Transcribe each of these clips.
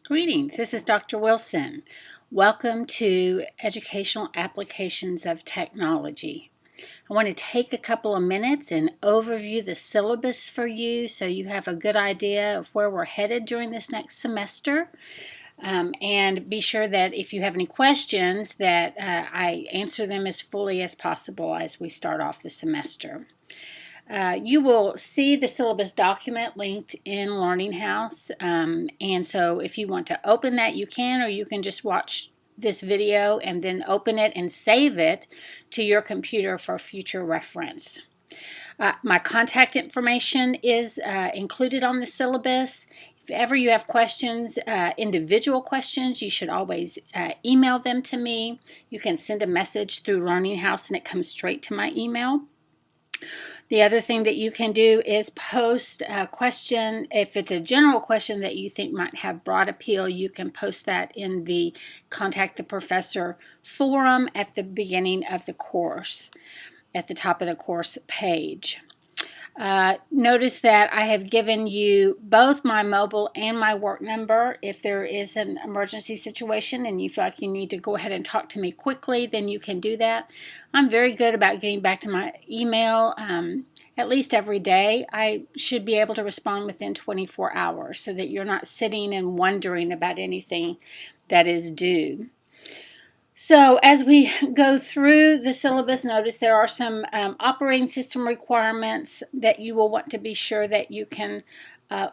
Greetings, this is Dr. Wilson. Welcome to Educational Applications of Technology. I want to take a couple of minutes and overview the syllabus for you so you have a good idea of where we're headed during this next semester. And be sure that if you have any questions that I answer them as fully as possible as we start off the semester. You will see the syllabus document linked in Learning House, and so if you want to open that, you can, or you can just watch this video and then open it and save it to your computer for future reference. My contact information is included on the syllabus. If ever you have questions, individual questions, you should always email them to me. You can send a message through Learning House and it comes straight to my email. The other thing that you can do is post a question. If it's a general question that you think might have broad appeal, you can post that in the Contact the Professor forum at the beginning of the course, at the top of the course page. Notice that I have given you both my mobile and my work number. If there is an emergency situation and you feel like you need to go ahead and talk to me quickly, then you can do that. I'm very good about getting back to my email at least every day. I should be able to respond within 24 hours so that you're not sitting and wondering about anything that is due. So as we go through the syllabus, notice there are some operating system requirements that you will want to be sure that you can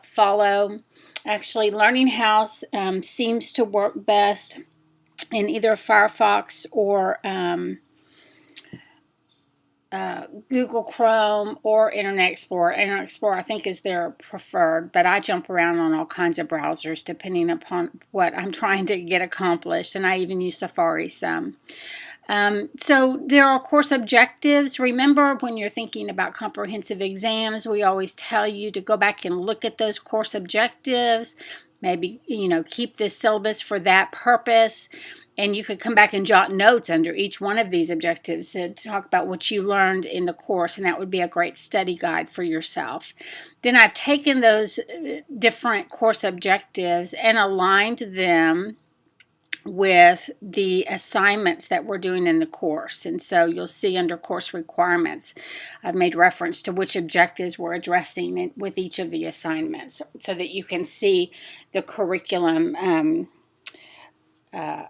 follow. Actually, Learning House seems to work best in either Firefox or Google Chrome or Internet Explorer. Internet Explorer I think is their preferred, but I jump around on all kinds of browsers depending upon what I'm trying to get accomplished, and I even use Safari some. So there are course objectives. Remember, when you're thinking about comprehensive exams, we always tell you to go back and look at those course objectives. Maybe, keep this syllabus for that purpose. And you could come back and jot notes under each one of these objectives to talk about what you learned in the course, and that would be a great study guide for yourself. Then I've taken those different course objectives and aligned them with the assignments that we're doing in the course. And so you'll see under course requirements, I've made reference to which objectives we're addressing with each of the assignments so that you can see the curriculum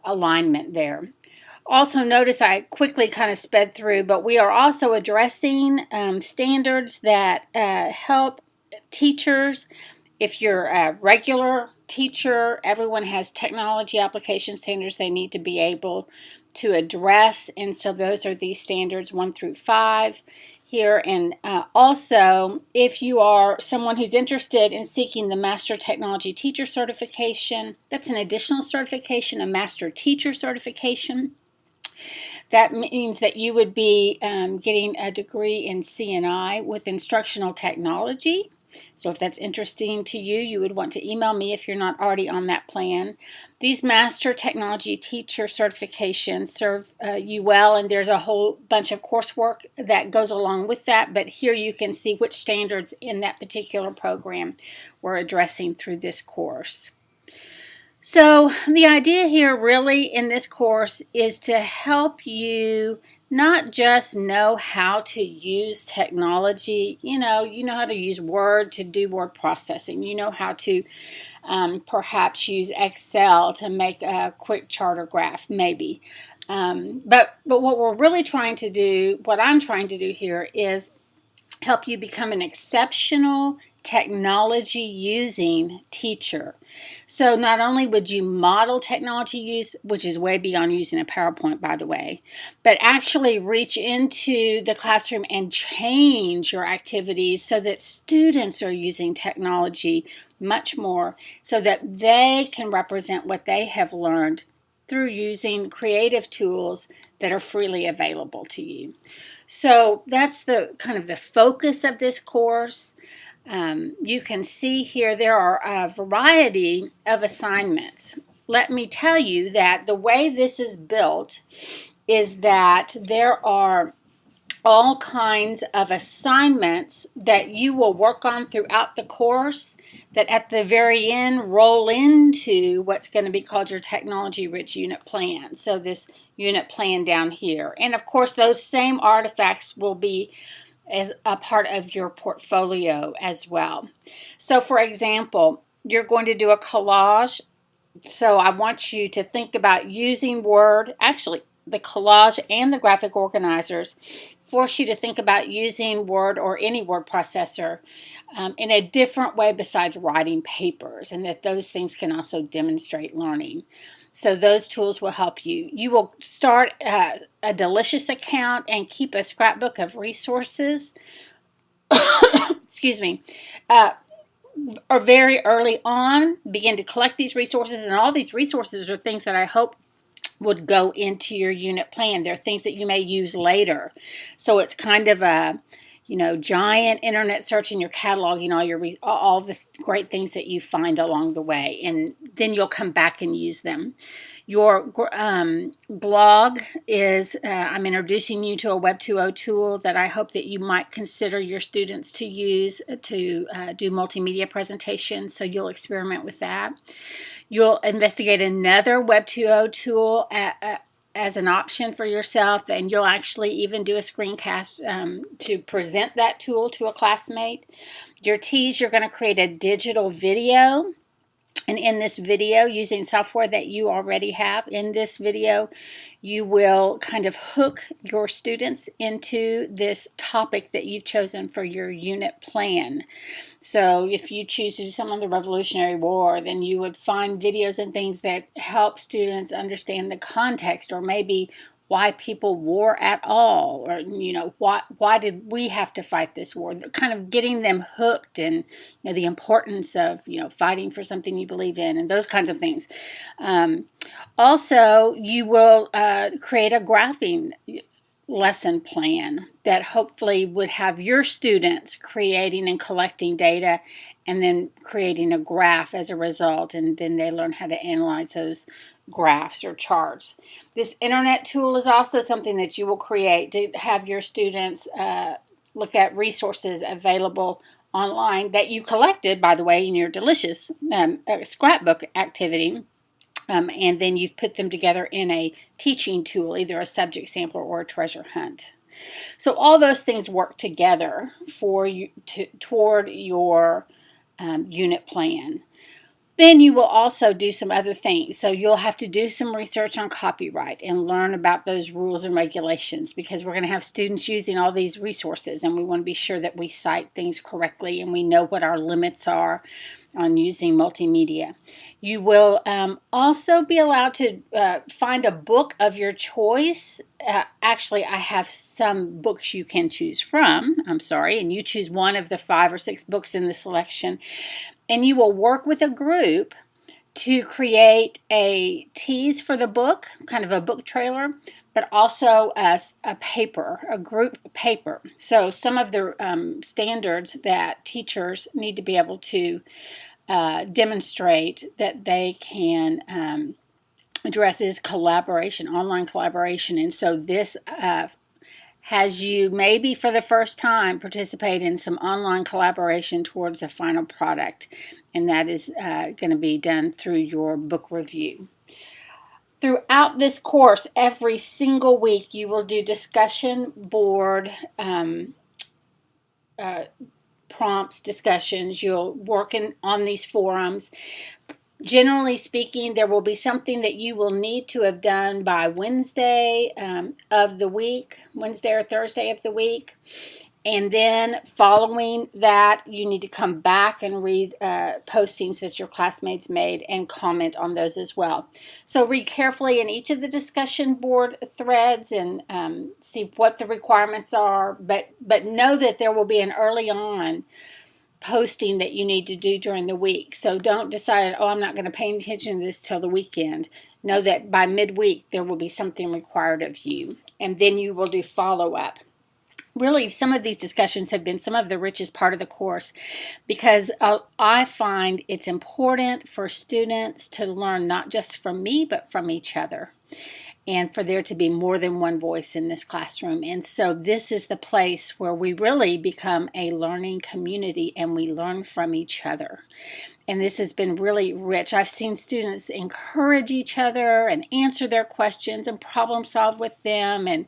alignment there. Also notice I quickly kind of sped through, but we are also addressing standards that help teachers. If you're a regular teacher, everyone has technology application standards they need to be able to address, and so those are these standards 1 through 5 here. And also, if you are someone who's interested in seeking the Master Technology Teacher Certification, that's an additional certification, a Master Teacher Certification. That means that you would be getting a degree in C&I with instructional technology. So if that's interesting to you, you would want to email me if you're not already on that plan. These Master Technology Teacher certifications serve you well, and there's a whole bunch of coursework that goes along with that, but here you can see which standards in that particular program we're addressing through this course. So the idea here really in this course is to help you not just know how to use technology. You know how to use Word to do word processing. You know how to perhaps use Excel to make a quick chart or graph, maybe. But what we're really trying to do, what I'm trying to do here, is help you become an exceptional technology using teacher. So not only would you model technology use, which is way beyond using a PowerPoint, by the way, but actually reach into the classroom and change your activities so that students are using technology much more so that they can represent what they have learned through using creative tools that are freely available to you. So that's the kind of the focus of this course. You can see here there are a variety of assignments. Let me tell you that the way this is built is that there are all kinds of assignments that you will work on throughout the course that at the very end roll into what's going to be called your technology rich unit plan. So this unit plan down here. And of course those same artifacts will be as a part of your portfolio as well. So for example, you're going to do a collage. So I want you to think about using Word. Actually, the collage and the graphic organizers force you to think about using Word or any word processor in a different way besides writing papers, and that those things can also demonstrate learning. So those tools will help you. You will start a Delicious account and keep a scrapbook of resources. Excuse me. Or very early on, begin to collect these resources, and all these resources are things that I hope would go into your unit plan. They're things that you may use later. So it's kind of a, giant internet search in your cataloging all the great things that you find along the way, and then you'll come back and use them. Your blog is, I'm introducing you to a Web 2.0 tool that I hope that you might consider your students to use to do multimedia presentations, so you'll experiment with that. You'll investigate another Web 2.0 tool as an option for yourself, and you'll actually even do a screencast to present that tool to a classmate. Your T's, you're going to create a digital video. And in this video, using software that you already have, in this video, you will kind of hook your students into this topic that you've chosen for your unit plan. So if you choose to do something on the Revolutionary War, then you would find videos and things that help students understand the context, or maybe why people war at all, or why did we have to fight this war, kind of getting them hooked, and the importance of fighting for something you believe in, and those kinds of things. Also, you will create a graphing lesson plan that hopefully would have your students creating and collecting data, and then creating a graph as a result, and then they learn how to analyze those graphs or charts. This internet tool is also something that you will create to have your students look at resources available online that you collected, by the way, in your Delicious scrapbook activity. And then you've put them together in a teaching tool, either a subject sampler or a treasure hunt. So all those things work together for you toward your unit plan. Then you will also do some other things. So you'll have to do some research on copyright and learn about those rules and regulations, because we're going to have students using all these resources, and we want to be sure that we cite things correctly and we know what our limits are on using multimedia. You will also be allowed to find a book of your choice. Actually, I have some books you can choose from. And you choose one of the 5 or 6 books in the selection. And you will work with a group to create a tease for the book, kind of a book trailer, but also a paper, a group paper. So some of the standards that teachers need to be able to demonstrate that they can address is collaboration, online collaboration. And so this has you maybe for the first time participate in some online collaboration towards a final product, and that is going to be done through your book review. Throughout this course, every single week you will do discussion board prompts, discussions. You'll work on these forums. Generally speaking, there will be something that you will need to have done by Wednesday of the week, Wednesday or Thursday of the week. And then following that, you need to come back and read postings that your classmates made and comment on those as well. So read carefully in each of the discussion board threads and see what the requirements are. But know that there will be an early on posting that you need to do during the week. So don't decide, I'm not going to pay attention to this till the weekend. Know that by midweek there will be something required of you. And then you will do follow-up. Really, some of these discussions have been some of the richest part of the course, because I find it's important for students to learn not just from me, but from each other. and for there to be more than one voice in this classroom. And so this is the place where we really become a learning community and we learn from each other. And this has been really rich. I've seen students encourage each other and answer their questions and problem solve with them and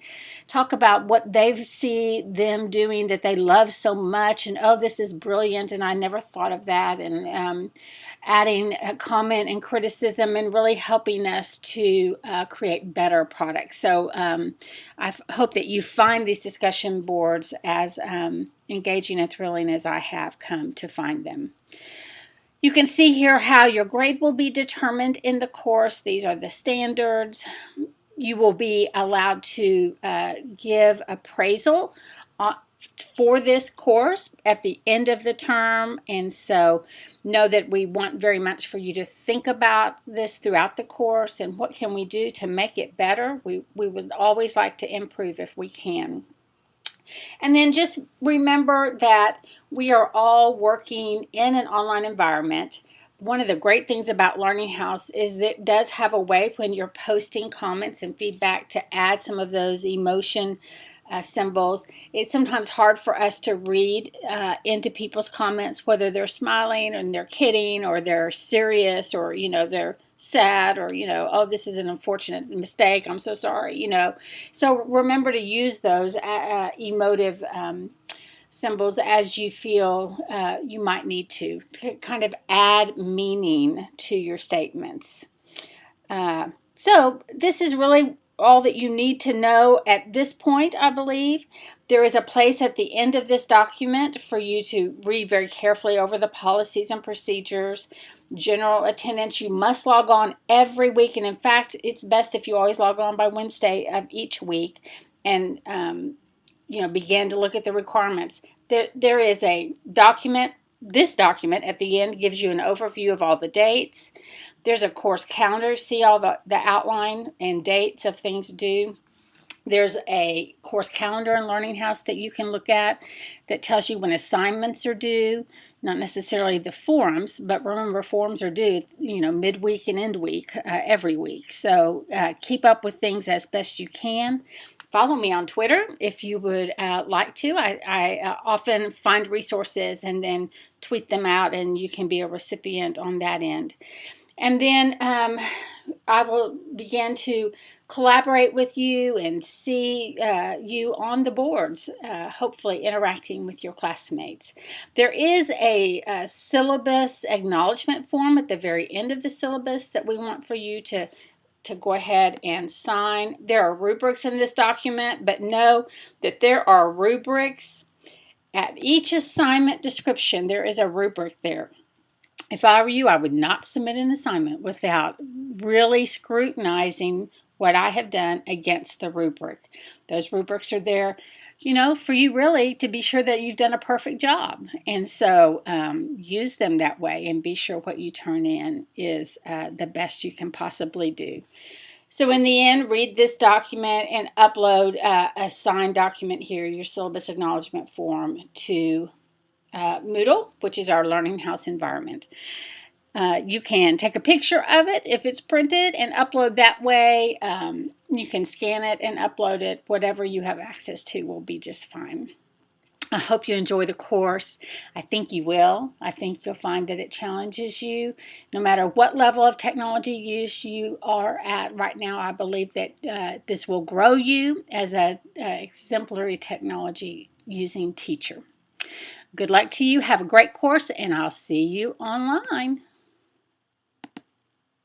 talk about what they see them doing that they love so much. And, oh, this is brilliant, and I never thought of that. And adding a comment and criticism and really helping us to create better products. So I hope that you find these discussion boards as engaging and thrilling as I have come to find them. You can see here how your grade will be determined in the course. These are the standards. You will be allowed to give appraisal for this course at the end of the term, and so know that we want very much for you to think about this throughout the course and what can we do to make it better. We would always like to improve if we can. And then just remember that we are all working in an online environment. One of the great things about Learning House is that it does have a way when you're posting comments and feedback to add some of those emotion symbols. It's sometimes hard for us to read into people's comments, whether they're smiling and they're kidding or they're serious or, they're sad or, oh, this is an unfortunate mistake, I'm so sorry, So remember to use those emotive symbols as you feel you might need to kind of add meaning to your statements. So this is really all that you need to know at this point, I believe. There is a place at the end of this document for you to read very carefully over the policies and procedures. General attendance, you must log on every week, and in fact, it's best if you always log on by Wednesday of each week and begin to look at the requirements. There is a document. This document at the end gives you an overview of all the dates. There's a course calendar. See all the outline and dates of things due. There's a course calendar in Learning House that you can look at that tells you when assignments are due, not necessarily the forums, but remember forums are due, midweek and end week every week. So keep up with things as best you can. Follow me on Twitter if you would like to. I often find resources and then tweet them out, and you can be a recipient on that end. And then I will begin to collaborate with you and see you on the boards, hopefully interacting with your classmates. There is a syllabus acknowledgement form at the very end of the syllabus that we want for you to go ahead and sign. There are rubrics in this document, but know that there are rubrics at each assignment description. There is a rubric there. If I were you, I would not submit an assignment without really scrutinizing what I have done against the rubric. Those rubrics are there, for you really to be sure that you've done a perfect job. And so use them that way and be sure what you turn in is the best you can possibly do. So in the end, read this document and upload a signed document here, your syllabus acknowledgement form, to Moodle, which is our Learning House environment. You can take a picture of it if it's printed and upload that way. You can scan it and upload it. Whatever you have access to will be just fine. I hope you enjoy the course. I think you will. I think you'll find that it challenges you. No matter what level of technology use you are at right now, I believe that this will grow you as an exemplary technology using teacher. Good luck to you. Have a great course, and I'll see you online.